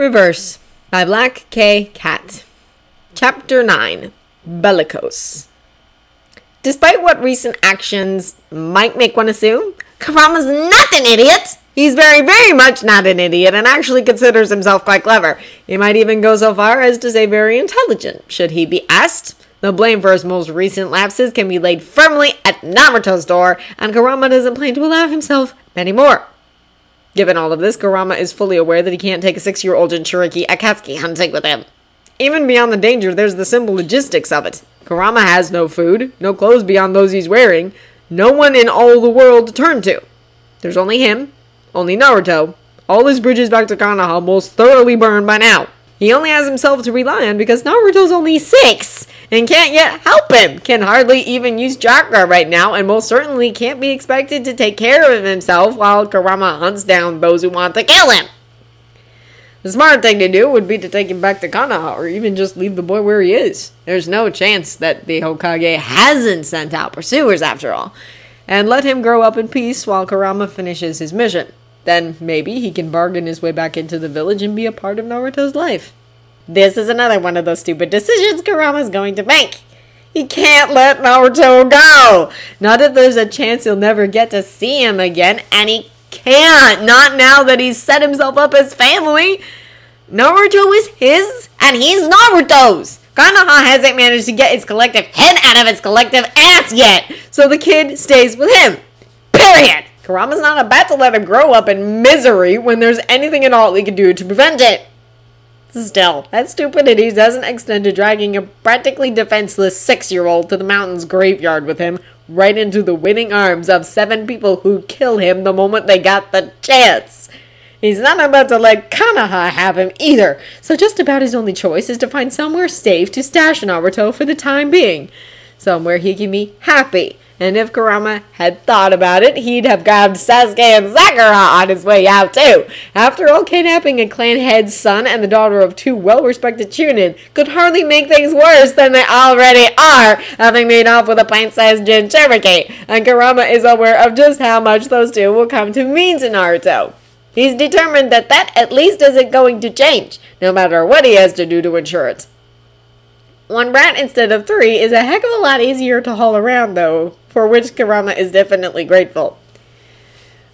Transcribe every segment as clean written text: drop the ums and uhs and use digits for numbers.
Reverse by Black K. Cat. Chapter 9. Bellicose. Despite what recent actions might make one assume, Kurama's not an idiot! He's very, very much not an idiot and actually considers himself quite clever. He might even go so far as to say very intelligent, should he be asked. The blame for his most recent lapses can be laid firmly at Naruto's door, and Kurama doesn't plan to allow himself many more. Given all of this, Kurama is fully aware that he can't take a 6-year-old Jinchuriki Akatsuki hunting with him. Even beyond the danger, there's the simple logistics of it. Kurama has no food, no clothes beyond those he's wearing, no one in all the world to turn to. There's only him, only Naruto, all his bridges back to Konoha most thoroughly burned by now. He only has himself to rely on because Naruto's only 6 and can't yet help him, can hardly even use chakra right now, and most certainly can't be expected to take care of himself while Kurama hunts down those who want to kill him. The smart thing to do would be to take him back to Konoha, or even just leave the boy where he is. There's no chance that the Hokage hasn't sent out pursuers after all, and let him grow up in peace while Kurama finishes his mission. Then maybe he can bargain his way back into the village and be a part of Naruto's life. This is another one of those stupid decisions Kurama's going to make. He can't let Naruto go! Not if there's a chance he'll never get to see him again, and he can't! Not now that he's set himself up as family! Naruto is his, and he's Naruto's! Konoha hasn't managed to get its collective head out of its collective ass yet, so the kid stays with him. Period! Kurama's not about to let him grow up in misery when there's anything at all he can do to prevent it. Still, that stupidity doesn't extend to dragging a practically defenseless 6-year-old to the mountain's graveyard with him, right into the waiting arms of 7 people who'd kill him the moment they got the chance. He's not about to let Konoha have him either, so just about his only choice is to find somewhere safe to stash Naruto for the time being. Somewhere he can be happy. And if Kurama had thought about it, he'd have grabbed Sasuke and Sakura on his way out too. After all, kidnapping a clan head's son and the daughter of 2 well-respected chunin could hardly make things worse than they already are, having made off with a pint-sized Jinchuriki. And Kurama is aware of just how much those 2 will come to mean to Naruto. He's determined that at least isn't going to change, no matter what he has to do to ensure it. 1 brat instead of 3 is a heck of a lot easier to haul around, though, for which Kurama is definitely grateful.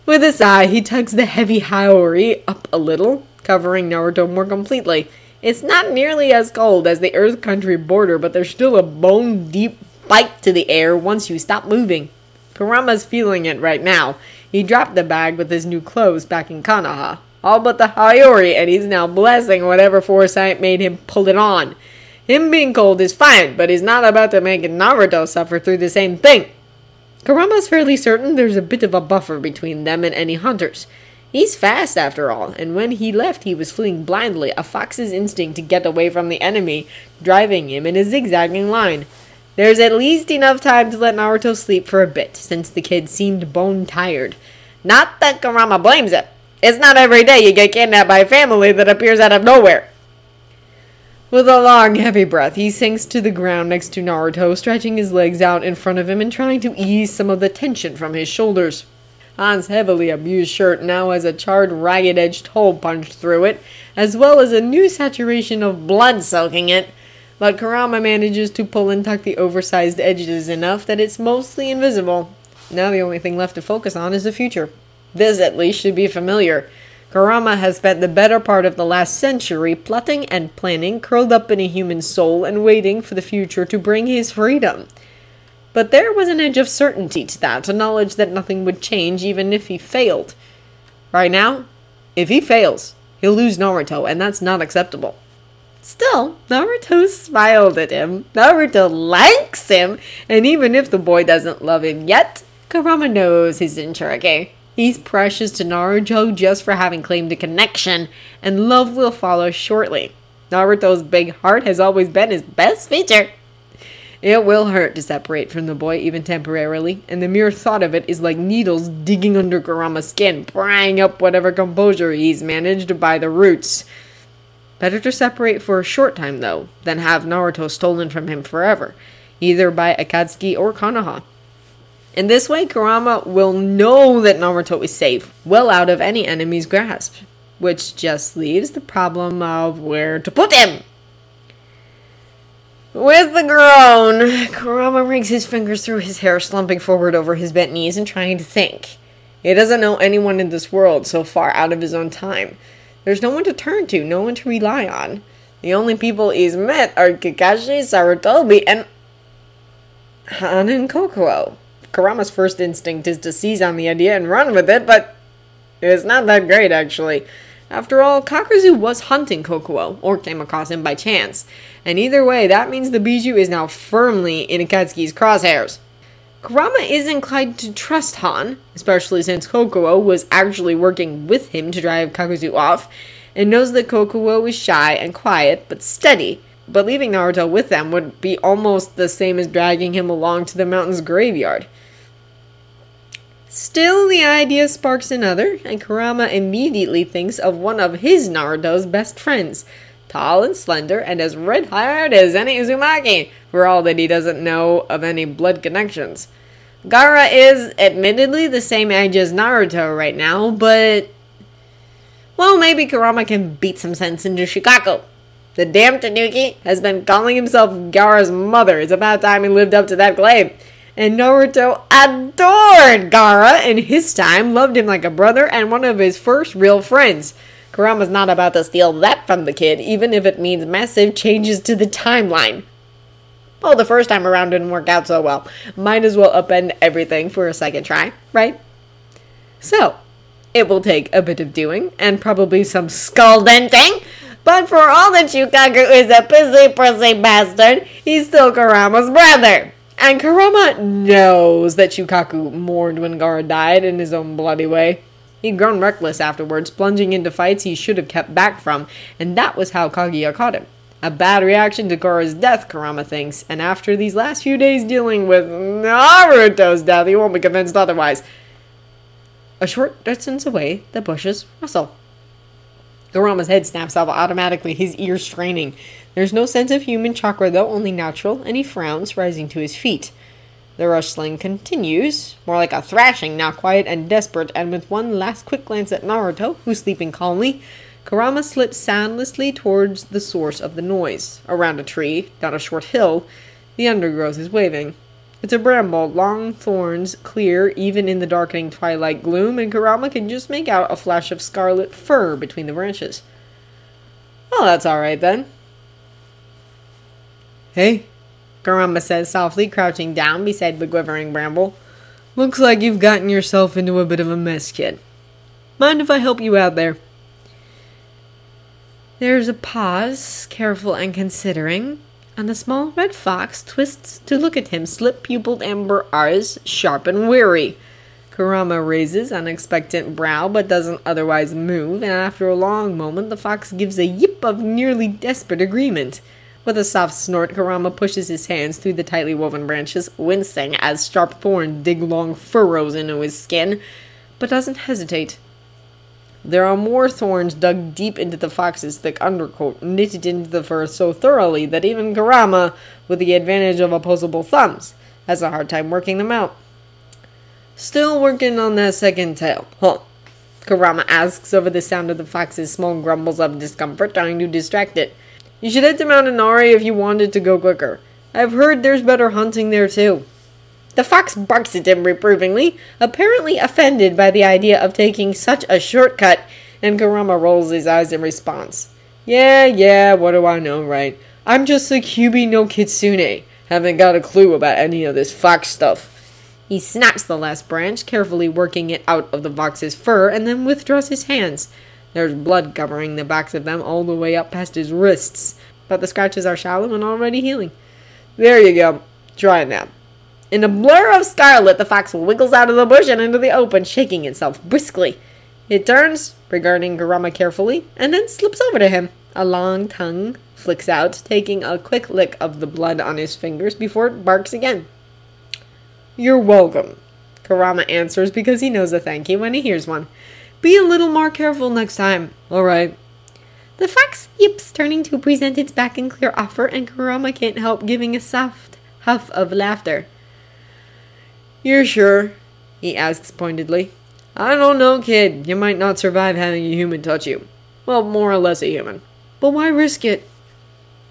With a sigh, he tugs the heavy Haori up a little, covering Naruto more completely. It's not nearly as cold as the Earth Country border, but there's still a bone-deep bite to the air once you stop moving. Kurama's feeling it right now. He dropped the bag with his new clothes back in Konoha, all but the Haori, and he's now blessing whatever foresight made him pull it on. Him being cold is fine, but he's not about to make Naruto suffer through the same thing. Kurama's fairly certain there's a bit of a buffer between them and any hunters. He's fast after all, and when he left he was fleeing blindly, a fox's instinct to get away from the enemy, driving him in a zigzagging line. There's at least enough time to let Naruto sleep for a bit, since the kid seemed bone-tired. Not that Kurama blames him. It's not every day you get kidnapped by a family that appears out of nowhere. With a long, heavy breath, he sinks to the ground next to Naruto, stretching his legs out in front of him and trying to ease some of the tension from his shoulders. Han's heavily abused shirt now has a charred, ragged-edged hole punched through it, as well as a new saturation of blood soaking it, but Kurama manages to pull and tuck the oversized edges enough that it's mostly invisible. Now the only thing left to focus on is the future. This, at least, should be familiar. Kurama has spent the better part of the last century plotting and planning, curled up in a human soul and waiting for the future to bring his freedom. But there was an edge of certainty to that, a knowledge that nothing would change even if he failed. Right now, if he fails, he'll lose Naruto, and that's not acceptable. Still, Naruto smiled at him. Naruto likes him, and even if the boy doesn't love him yet, Kurama knows his Jinchuriki. He's precious to Naruto just for having claimed a connection, and love will follow shortly. Naruto's big heart has always been his best feature. It will hurt to separate from the boy even temporarily, and the mere thought of it is like needles digging under Kurama's skin, prying up whatever composure he's managed by the roots. Better to separate for a short time, though, than have Naruto stolen from him forever, either by Akatsuki or Konoha. In this way, Kurama will know that Naruto is safe, well out of any enemy's grasp. which just leaves the problem of where to put him. With a groan, Kurama wrigs his fingers through his hair, slumping forward over his bent knees and trying to think. He doesn't know anyone in this world so far out of his own time. There's no one to turn to, no one to rely on. The only people he's met are Kakashi, Sarutobi, and Han and Kokuo. Kurama's first instinct is to seize on the idea and run with it, but it's not that great, actually. After all, Kakuzu was hunting Kokuo, or came across him by chance. And either way, that means the Bijou is now firmly in Akatsuki's crosshairs. Kurama is inclined to trust Han, especially since Kokuo was actually working with him to drive Kakuzu off, and knows that Kokuo is shy and quiet, but steady. But leaving Naruto with them would be almost the same as dragging him along to the mountain's graveyard. Still, the idea sparks another, and Kurama immediately thinks of one of his Naruto's best friends, tall and slender, and as red-haired as any Uzumaki, for all that he doesn't know of any blood connections. Gaara is, admittedly, the same age as Naruto right now, but... well, maybe Kurama can beat some sense into Shikaku. The damn Tanuki has been calling himself Gaara's mother. It's about time he lived up to that claim. And Naruto adored Gaara in his time, loved him like a brother, and one of his first real friends. Kurama's not about to steal that from the kid, even if it means massive changes to the timeline. Oh, the first time around didn't work out so well. Might as well upend everything for a second try, right? So, it will take a bit of doing, and probably some skull denting, but for all that Shukaku is a pussy bastard, he's still Kurama's brother. And Kurama knows that Shukaku mourned when Gaara died in his own bloody way. He'd grown reckless afterwards, plunging into fights he should have kept back from, and that was how Kaguya caught him. A bad reaction to Gaara's death, Kurama thinks, and after these last few days dealing with Naruto's death, he won't be convinced otherwise. A short distance away, the bushes rustle. Kurama's head snaps off automatically, his ears straining. There's no sense of human chakra, though, only natural, and he frowns, rising to his feet. The rustling continues, more like a thrashing, now quiet and desperate, and with one last quick glance at Naruto, who's sleeping calmly, Kurama slips soundlessly towards the source of the noise. Around a tree, down a short hill, the undergrowth is waving. It's a bramble, long thorns, clear even in the darkening twilight gloom, and Kurama can just make out a flash of scarlet fur between the branches. Well, that's alright then. Hey, Kurama says softly, crouching down beside the quivering bramble. Looks like you've gotten yourself into a bit of a mess, kid. Mind if I help you out there? There's a pause, careful and considering, and the small red fox twists to look at him, slip-pupiled amber eyes, sharp and weary. Kurama raises an expectant brow, but doesn't otherwise move, and after a long moment, the fox gives a yip of nearly desperate agreement. With a soft snort, Kurama pushes his hands through the tightly woven branches, wincing as sharp thorns dig long furrows into his skin, but doesn't hesitate. There are more thorns dug deep into the fox's thick undercoat, knitted into the fur so thoroughly that even Kurama, with the advantage of opposable thumbs, has a hard time working them out. Still working on that second tail, huh? Kurama asks over the sound of the fox's small grumbles of discomfort, trying to distract it. You should head to Mount Inari if you wanted to go quicker. I've heard there's better hunting there too. The fox barks at him reprovingly, apparently offended by the idea of taking such a shortcut, and Kurama rolls his eyes in response. Yeah, what do I know, right? I'm just a Kyuubi no Kitsune. Haven't got a clue about any of this fox stuff. He snaps the last branch, carefully working it out of the fox's fur, and then withdraws his hands. There's blood covering the backs of them all the way up past his wrists, but the scratches are shallow and already healing. There you go. Try it now. In a blur of scarlet, the fox wiggles out of the bush and into the open, shaking itself briskly. It turns, regarding Kurama carefully, and then slips over to him. A long tongue flicks out, taking a quick lick of the blood on his fingers before it barks again. You're welcome, Kurama answers because he knows a thank you when he hears one. Be a little more careful next time. All right. The fox yips, turning to present its back in clear offer, and Kurama can't help giving a soft huff of laughter. You're sure? He asks pointedly. I don't know, kid. You might not survive having a human touch you. Well, more or less a human. But why risk it?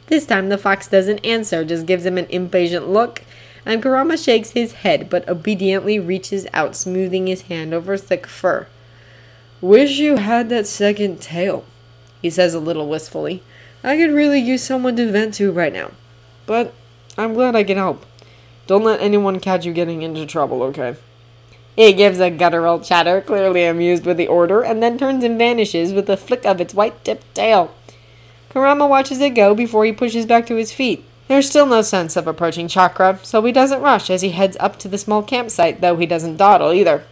This time the fox doesn't answer, just gives him an impatient look, and Kurama shakes his head, but obediently reaches out, smoothing his hand over thick fur. Wish you had that second tail, he says a little wistfully. I could really use someone to vent to right now. But I'm glad I can help. Don't let anyone catch you getting into trouble, okay? It gives a guttural chatter, clearly amused with the order, and then turns and vanishes with a flick of its white-tipped tail. Kurama watches it go before he pushes back to his feet. There's still no sense of approaching Chakra, so he doesn't rush as he heads up to the small campsite, though he doesn't dawdle either.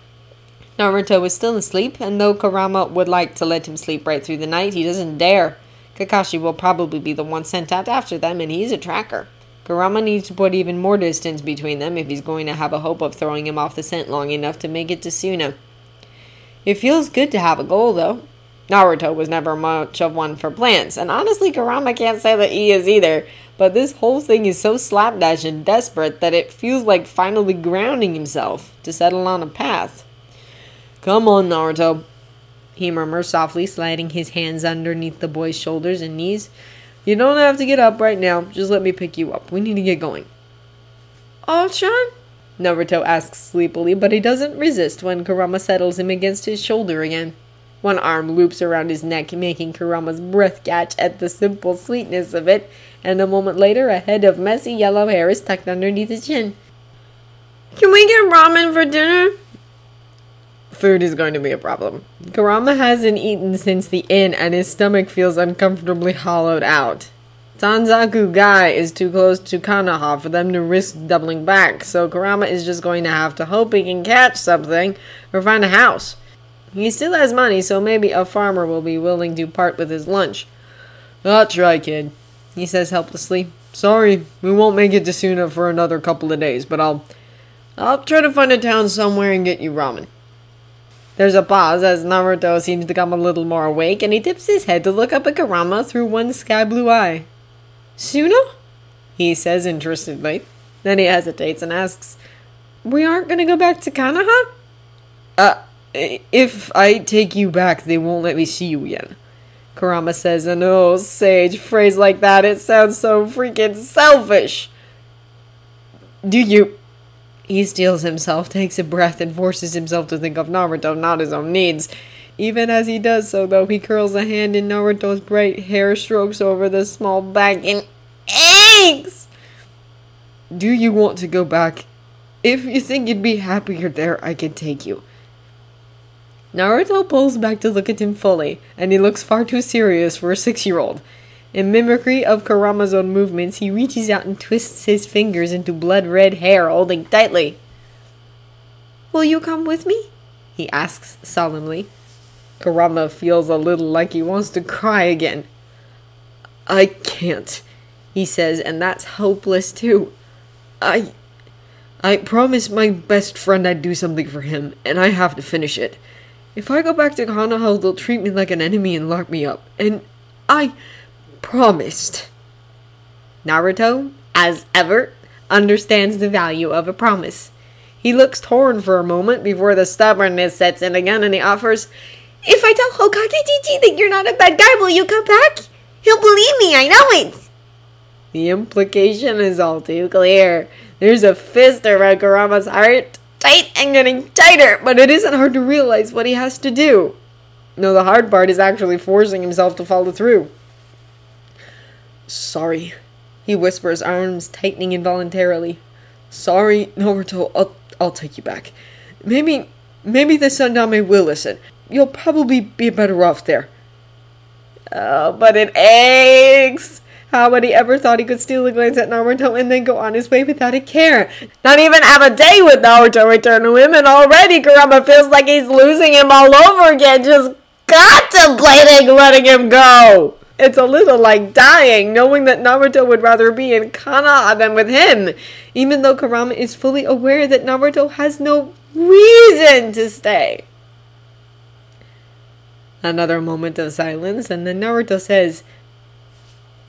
Naruto is still asleep, and though Kurama would like to let him sleep right through the night, he doesn't dare. Kakashi will probably be the one sent out after them, and he's a tracker. Kurama needs to put even more distance between them if he's going to have a hope of throwing him off the scent long enough to make it to Suna. It feels good to have a goal, though. Naruto was never much of one for plans, and honestly Kurama can't say that he is either, but this whole thing is so slapdash and desperate that it feels like finally grounding himself to settle on a path. Come on, Naruto, he murmurs softly, sliding his hands underneath the boy's shoulders and knees. You don't have to get up right now, just let me pick you up. We need to get going. Oh-chan? Naruto asks sleepily, but he doesn't resist when Kurama settles him against his shoulder again. One arm loops around his neck, making Kurama's breath catch at the simple sweetness of it, and a moment later a head of messy yellow hair is tucked underneath his chin. Can we get ramen for dinner? Food is going to be a problem. Kurama hasn't eaten since the inn, and his stomach feels uncomfortably hollowed out. Tanzaku Gai is too close to Kanaha for them to risk doubling back, so Kurama is just going to have to hope he can catch something or find a house. He still has money, so maybe a farmer will be willing to part with his lunch. I'll try, kid, he says helplessly. Sorry, we won't make it to Suna for another couple of days, but I'll try to find a town somewhere and get you ramen. There's a pause as Naruto seems to come a little more awake, and he tips his head to look up at Kurama through one sky-blue eye. Suna? He says interestedly. Then he hesitates and asks, We aren't going to go back to Kanaha? If I take you back, they won't let me see you again. Kurama says an old sage phrase like that. It sounds so freaking selfish. Do you... He steels himself, takes a breath, and forces himself to think of Naruto, not his own needs. Even as he does so, though, he curls a hand in Naruto's bright hair, strokes over the small back, and aches! Do you want to go back? If you think you'd be happier there, I can take you. Naruto pulls back to look at him fully, and he looks far too serious for a 6-year-old. In mimicry of Kurama's own movements, he reaches out and twists his fingers into blood-red hair, holding tightly. Will you come with me? He asks solemnly. Kurama feels a little like he wants to cry again. I can't, he says, and that's hopeless too. I promised my best friend I'd do something for him, and I have to finish it. If I go back to Konoha, they'll treat me like an enemy and lock me up, and I promised. Naruto, as ever, understands the value of a promise. He looks torn for a moment before the stubbornness sets in again, and he offers, If I tell Hokage Chichi that you're not a bad guy, will you come back? He'll believe me, I know it! The implication is all too clear. There's a fist around Kurama's heart, tight and getting tighter, but it isn't hard to realize what he has to do. No, the hard part is actually forcing himself to follow through. Sorry, he whispers, arms tightening involuntarily. Sorry, Naruto, I'll take you back. Maybe the Sundame will listen. You'll probably be better off there. Oh, but it aches. How had he ever thought he could steal a glance at Naruto and then go on his way without a care? Not even have a day with Naruto return to him, and already Kurama feels like he's losing him all over again, just contemplating letting him go. It's a little like dying, knowing that Naruto would rather be in Konoha than with him, even though Kurama is fully aware that Naruto has no reason to stay. Another moment of silence, and then Naruto says,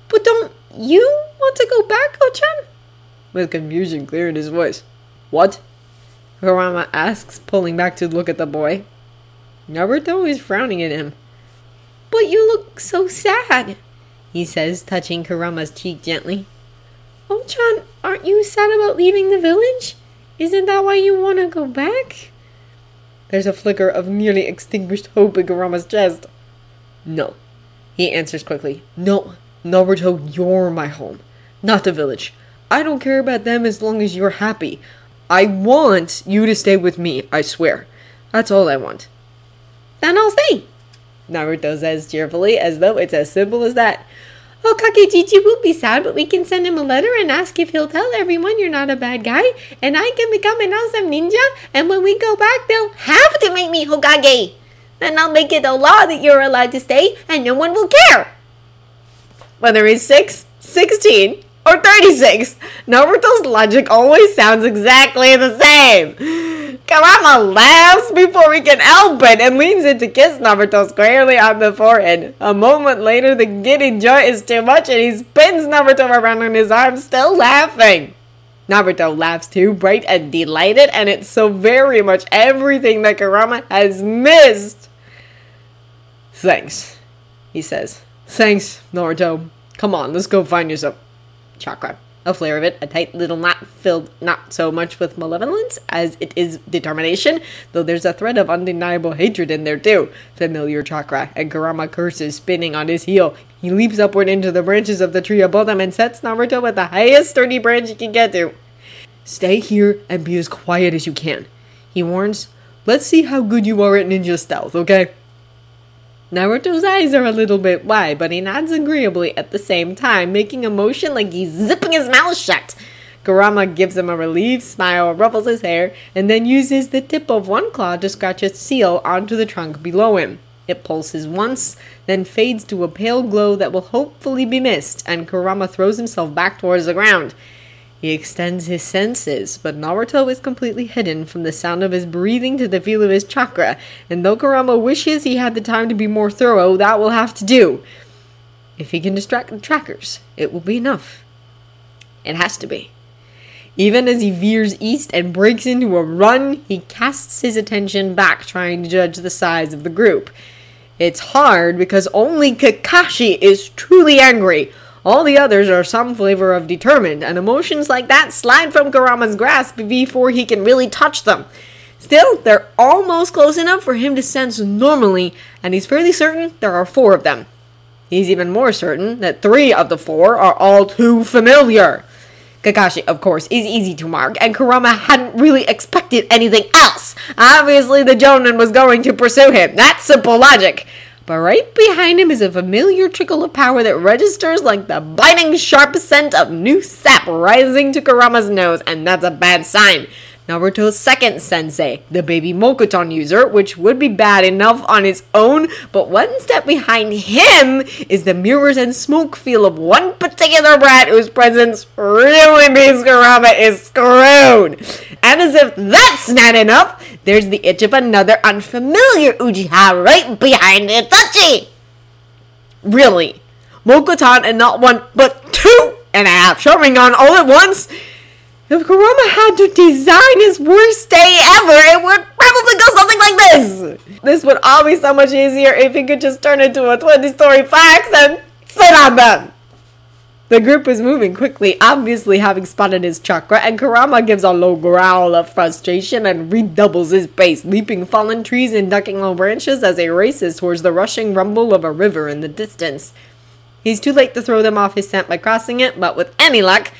But don't you want to go back, O-chan? With confusion clear in his voice. What? Kurama asks, pulling back to look at the boy. Naruto is frowning at him. But you look so sad, he says, touching Kurama's cheek gently. Oh-chan, aren't you sad about leaving the village? Isn't that why you want to go back? There's a flicker of nearly extinguished hope in Kurama's chest. No, he answers quickly. No, Naruto, you're my home, not the village. I don't care about them as long as you're happy. I want you to stay with me, I swear. That's all I want. Then I'll stay, Naruto says cheerfully, as though it's as simple as that. Okagejichi will be sad, but we can send him a letter and ask if he'll tell everyone you're not a bad guy, and I can become an awesome ninja, and when we go back, they'll have to make me Hokage. Then I'll make it a law that you're allowed to stay, and no one will care. Whether he's 6, 16, or 36, Naruto's logic always sounds exactly the same. Kurama laughs before he can help it and leans in to kiss Naruto squarely on the forehead. A moment later, the giddy joy is too much and he spins Naruto around in his arms, still laughing. Naruto laughs too, bright and delighted, and it's so very much everything that Kurama has missed. Thanks, he says. Thanks, Naruto. Come on, let's go find you some chakra. A flare of it, a tight little knot filled not so much with malevolence as it is determination, though there's a thread of undeniable hatred in there too. Familiar chakra, and Kurama curses, spinning on his heel. He leaps upward into the branches of the tree above them and sets Naruto at the highest sturdy branch he can get to. Stay here and be as quiet as you can, he warns. Let's see how good you are at ninja stealth, okay? Naruto's eyes are a little bit wide, but he nods agreeably at the same time, making a motion like he's zipping his mouth shut. Kurama gives him a relieved smile, ruffles his hair, and then uses the tip of one claw to scratch a seal onto the trunk below him. It pulses once, then fades to a pale glow that will hopefully be missed, and Kurama throws himself back towards the ground. He extends his senses, but Naruto is completely hidden from the sound of his breathing to the feel of his chakra, and though Kurama wishes he had the time to be more thorough, that will have to do. If he can distract the trackers, it will be enough. It has to be. Even as he veers east and breaks into a run, he casts his attention back, trying to judge the size of the group. It's hard because only Kakashi is truly angry. All the others are some flavor of determined, and emotions like that slide from Kurama's grasp before he can really touch them. Still, they're almost close enough for him to sense normally, and he's fairly certain there are 4 of them. He's even more certain that 3 of the 4 are all too familiar. Kakashi, of course, is easy to mark, and Kurama hadn't really expected anything else. Obviously, the Jonin was going to pursue him. That's simple logic. But right behind him is a familiar trickle of power that registers like the biting sharp scent of new sap rising to Kurama's nose, and that's a bad sign. Naruto's second sensei, the baby Mokuton user, which would be bad enough on its own, but one step behind him is the mirrors and smoke feel of one particular brat whose presence really means Kurama is screwed. And as if that's not enough, there's the itch of another unfamiliar Uchiha right behind Itachi. Really, Mokuton and not 1 but 2 and a half Sharingan all at once? If Kurama had to design his worst day ever, it would probably go something like this. This would all be so much easier if he could just turn into a 20-story fox and sit on them. The group is moving quickly, obviously having spotted his chakra, and Kurama gives a low growl of frustration and redoubles his pace, leaping fallen trees and ducking low branches as he races towards the rushing rumble of a river in the distance. He's too late to throw them off his scent by crossing it, but with any luck,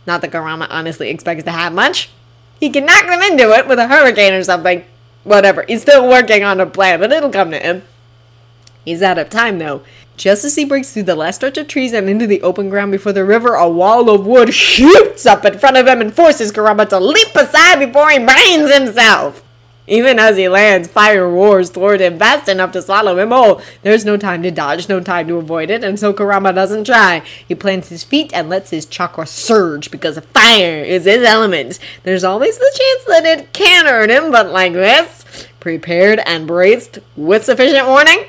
not that Kurama honestly expects to have much, he can knock them into it with a hurricane or something. Whatever, he's still working on a plan, but it'll come to him. He's out of time, though. Just as he breaks through the last stretch of trees and into the open ground before the river, a wall of wood shoots up in front of him and forces Kurama to leap aside before he brains himself. Even as he lands, fire roars toward him fast enough to swallow him whole. There's no time to dodge, no time to avoid it, and so Kurama doesn't try. He plants his feet and lets his chakra surge because fire is his element. There's always the chance that it can hurt him, but like this, prepared and braced with sufficient warning,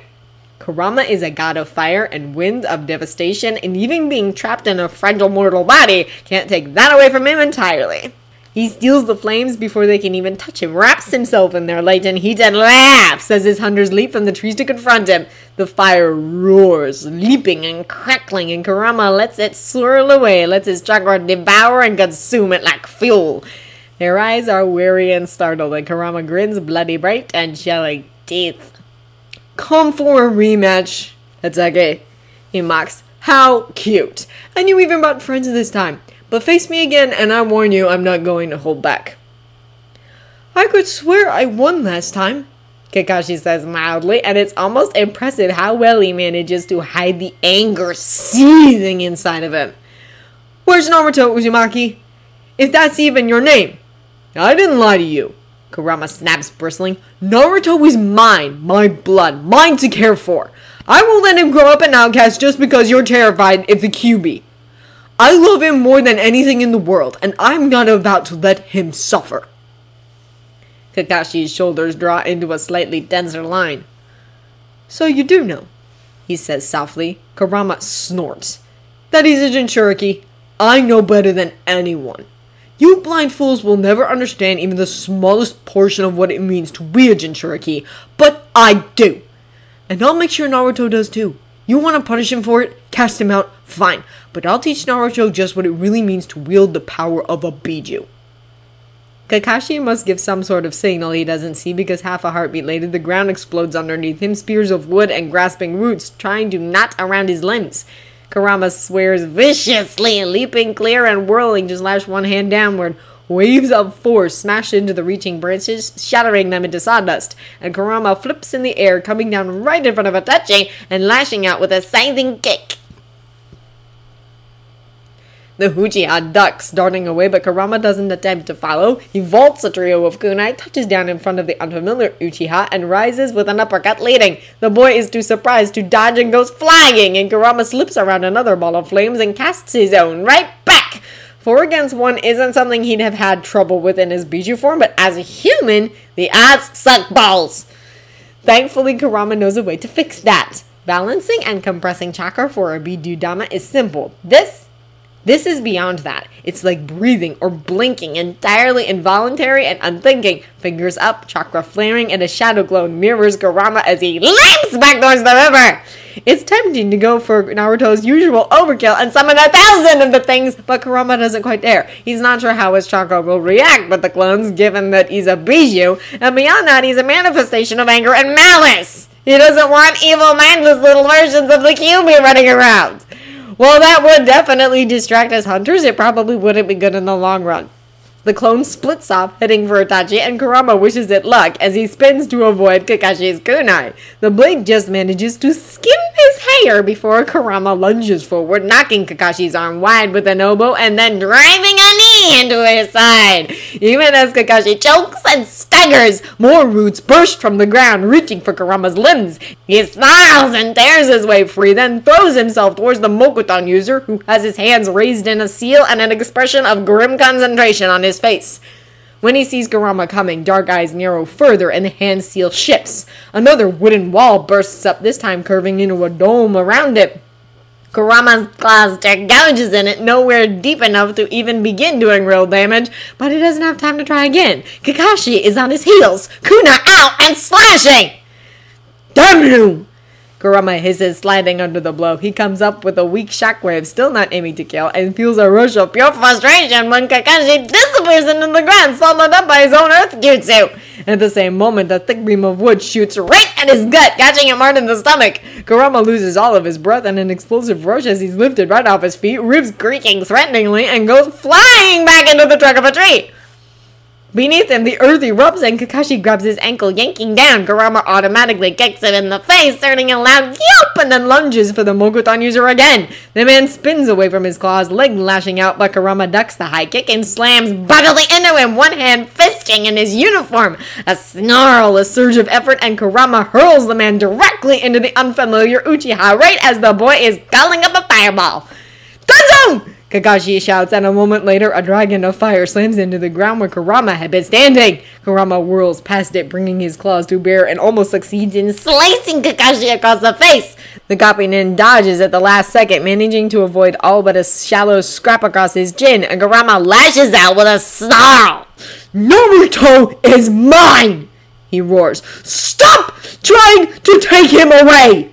Kurama is a god of fire and wind, of devastation, and even being trapped in a fragile mortal body can't take that away from him entirely. He steals the flames before they can even touch him, wraps himself in their light, and heats and laughs as his hunters leap from the trees to confront him. The fire roars, leaping and crackling, and Kurama lets it swirl away, lets his chakra devour and consume it like fuel. Their eyes are weary and startled, and Kurama grins bloody bright and showing teeth. "Come for a rematch, Hatsake," he mocks. "How cute. And you even brought friends this time. But face me again, and I warn you, I'm not going to hold back." "I could swear I won last time," Kakashi says mildly, and it's almost impressive how well he manages to hide the anger seething inside of him. "Where's Naruto, Uzumaki? If that's even your name." "I didn't lie to you," Kurama snaps, bristling. "Naruto is mine, my blood, mine to care for. I won't let him grow up an outcast just because you're terrified of the QB. I love him more than anything in the world, and I'm not about to let him suffer." Kakashi's shoulders draw into a slightly denser line. "So you do know," he says softly. Kurama snorts. "That he's a Jinchuriki. I know better than anyone. You blind fools will never understand even the smallest portion of what it means to be a Jinchuriki, but I do. And I'll make sure Naruto does too. You want to punish him for it? Cast him out? Fine. But I'll teach Naruto just what it really means to wield the power of a Biju." Kakashi must give some sort of signal he doesn't see, because half a heartbeat later the ground explodes underneath him, spears of wood and grasping roots trying to knot around his limbs. Kurama swears viciously, leaping clear and whirling to slash one hand downward. Waves of force smash into the reaching branches, shattering them into sawdust, and Kurama flips in the air, coming down right in front of Itachi and lashing out with a scything kick. The Uchiha ducks, darting away, but Kurama doesn't attempt to follow. He vaults a trio of kunai, touches down in front of the unfamiliar Uchiha, and rises with an uppercut leading. The boy is too surprised to dodge and goes flying, and Kurama slips around another ball of flames and casts his own right back. 4 against 1 isn't something he'd have had trouble with in his Biju form, but as a human, the odds suck balls. Thankfully, Kurama knows a way to fix that. Balancing and compressing chakra for a Bidudama is simple. This is beyond that. It's like breathing or blinking, entirely involuntary and unthinking. Fingers up, chakra flaring, and a shadow glow mirrors Kurama as he leaps back towards the river. It's tempting to go for Naruto's usual overkill and summon 1,000 of the things, but Kurama doesn't quite dare. He's not sure how his chakra will react with the clones, given that he's a Biju, and beyond that, he's a manifestation of anger and malice. He doesn't want evil, mindless little versions of the QB running around. While that would definitely distract his hunters, it probably wouldn't be good in the long run. The clone splits off, heading for Itachi, and Kurama wishes it luck as he spins to avoid Kakashi's kunai. The blade just manages to skim his hair before Kurama lunges forward, knocking Kakashi's arm wide with an elbow and then driving a knee into his side. Even as Kakashi chokes and staggers, more roots burst from the ground, reaching for Kurama's limbs. He snarls and tears his way free, then throws himself towards the Mokuton user, who has his hands raised in a seal and an expression of grim concentration on his face. When he sees Kurama coming, dark eyes narrow further and the hand seal shifts. Another wooden wall bursts up, this time curving into a dome around it. Kurama's claws tear gouges in it, nowhere deep enough to even begin doing real damage, but he doesn't have time to try again. Kakashi is on his heels, kunai out and slashing! Damn you! Kurama hisses, sliding under the blow. He comes up with a weak shockwave, still not aiming to kill, and feels a rush of pure frustration when Kakashi disappears into the ground, swallowed up by his own earth jutsu. At the same moment, a thick beam of wood shoots right at his gut, catching him hard in the stomach. Kurama loses all of his breath in an explosive rush as he's lifted right off his feet, ribs creaking threateningly, and goes flying back into the trunk of a tree. Beneath him, the earth erupts and Kakashi grabs his ankle, yanking down. Kurama automatically kicks him in the face, starting a loud yelp, and then lunges for the Mokuton user again. The man spins away from his claws, leg lashing out, but Kurama ducks the high kick and slams bodily into him, one hand fisting in his uniform. A snarl, a surge of effort, and Kurama hurls the man directly into the unfamiliar Uchiha right as the boy is calling up a fireball. Danzo! Kakashi shouts, and a moment later, a dragon of fire slams into the ground where Kurama had been standing. Kurama whirls past it, bringing his claws to bear, and almost succeeds in slicing Kakashi across the face. The Gappinen dodges at the last second, managing to avoid all but a shallow scrap across his chin, and Kurama lashes out with a snarl. "Naruto is mine!" he roars. "Stop trying to take him away!"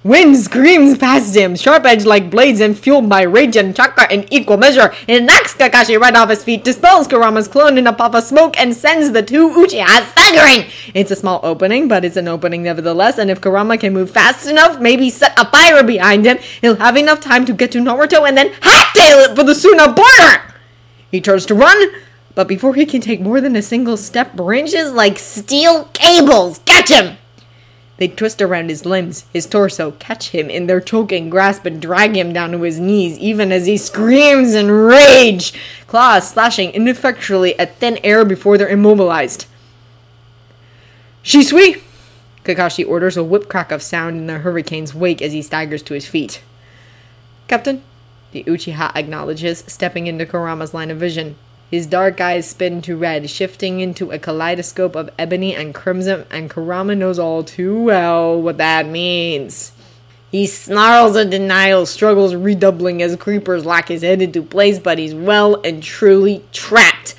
Wind screams past him, sharp-edged like blades and fueled by rage and chakra in equal measure. It knocks Kakashi right off his feet, dispels Kurama's clone in a puff of smoke, and sends the two Uchihas staggering. It's a small opening, but it's an opening nevertheless, and if Kurama can move fast enough, maybe set a fire behind him, he'll have enough time to get to Naruto and then hot-tail it for the Suna border! He turns to run, but before he can take more than a single step, branches like steel cables catch him! They twist around his limbs, his torso, catch him in their choking grasp and drag him down to his knees, even as he screams in rage, claws slashing ineffectually at thin air before they're immobilized. "Shisui!" Kakashi orders, a whip crack of sound in the hurricane's wake as he staggers to his feet. "Captain," the Uchiha acknowledges, stepping into Kurama's line of vision. His dark eyes spin to red, shifting into a kaleidoscope of ebony and crimson, and Kurama knows all too well what that means. He snarls in denial, struggles redoubling as creepers lock his head into place, but he's well and truly trapped.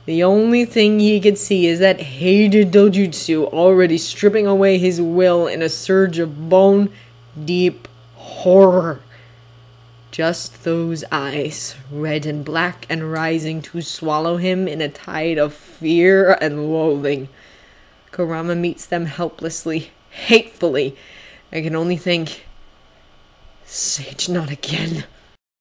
The only thing he can see is that hated dojutsu already stripping away his will in a surge of bone-deep horror. Just those eyes, red and black and rising to swallow him in a tide of fear and loathing. Kurama meets them helplessly, hatefully. I can only think, Sage, not again.